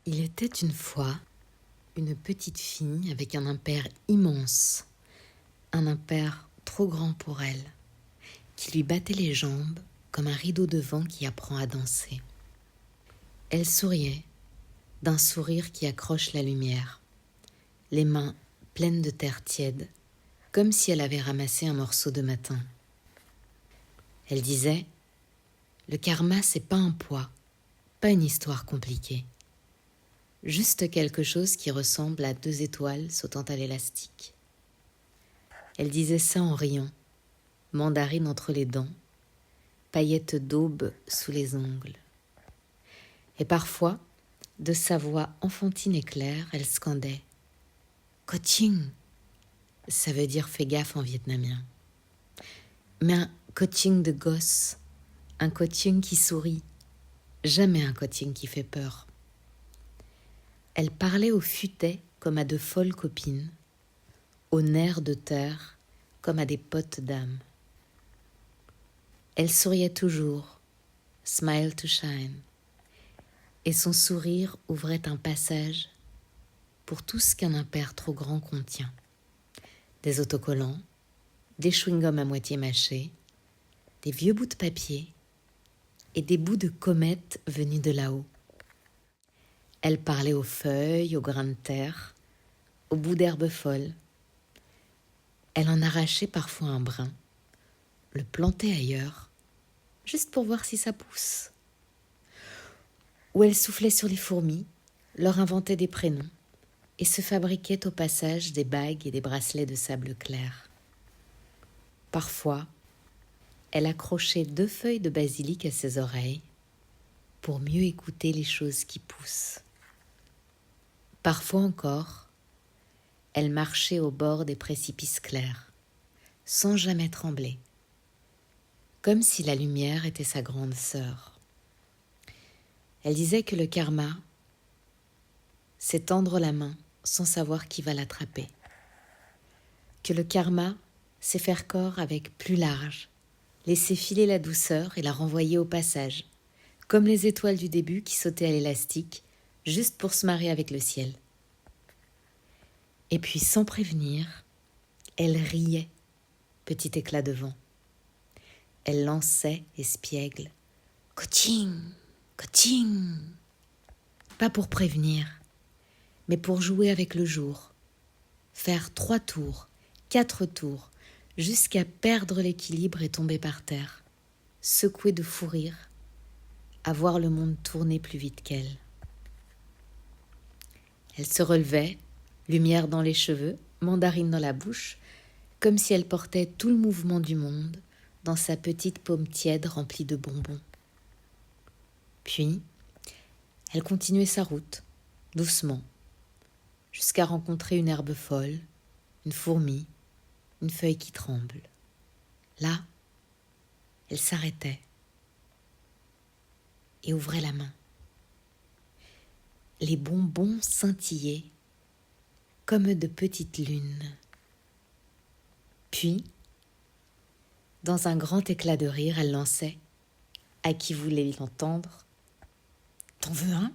Il était une fois une petite fille avec un impair immense, un impair trop grand pour elle, qui lui battait les jambes comme un rideau de vent qui apprend à danser. Elle souriait, d'un sourire qui accroche la lumière, les mains pleines de terre tiède, comme si elle avait ramassé un morceau de matin. Elle disait « Le karma, c'est pas un poids, pas une histoire compliquée. Juste quelque chose qui ressemble à 2 étoiles sautant à l'élastique. » Elle disait ça en riant, mandarine entre les dents, paillettes d'aube sous les ongles. Et parfois, de sa voix enfantine et claire, elle scandait « Coaching !» Ça veut dire « fais gaffe » en vietnamien. Mais un coaching de gosse, un coaching qui sourit, jamais un coaching qui fait peur. Elle parlait au futet comme à de folles copines, aux nerfs de terre comme à des potes d'âme. Elle souriait toujours, smile to shine, et son sourire ouvrait un passage pour tout ce qu'un impair trop grand contient. Des autocollants, des chewing-gums à moitié mâchés, des vieux bouts de papier et des bouts de comètes venus de là-haut. Elle parlait aux feuilles, aux grains de terre, aux bouts d'herbe folle. Elle en arrachait parfois un brin, le plantait ailleurs, juste pour voir si ça pousse. Ou elle soufflait sur les fourmis, leur inventait des prénoms et se fabriquait au passage des bagues et des bracelets de sable clair. Parfois, elle accrochait 2 feuilles de basilic à ses oreilles pour mieux écouter les choses qui poussent. Parfois encore, elle marchait au bord des précipices clairs, sans jamais trembler, comme si la lumière était sa grande sœur. Elle disait que le karma, c'est tendre la main sans savoir qui va l'attraper. Que le karma, c'est faire corps avec plus large, laisser filer la douceur et la renvoyer au passage, comme les étoiles du début qui sautaient à l'élastique, juste pour se marrer avec le ciel. Et puis, sans prévenir, elle riait, petit éclat de vent. Elle lançait, espiègle, « Coaching, coaching !» Pas pour prévenir, mais pour jouer avec le jour, faire 3 tours, 4 tours, jusqu'à perdre l'équilibre et tomber par terre, secouée de fou rire, à voir le monde tourner plus vite qu'elle. Elle se relevait, lumière dans les cheveux, mandarine dans la bouche, comme si elle portait tout le mouvement du monde dans sa petite paume tiède remplie de bonbons. Puis, elle continuait sa route, doucement, jusqu'à rencontrer une herbe folle, une fourmi, une feuille qui tremble. Là, elle s'arrêtait et ouvrait la main. Les bonbons scintillaient comme de petites lunes. Puis, dans un grand éclat de rire, elle lançait, à qui voulait l'entendre, « T'en veux un ?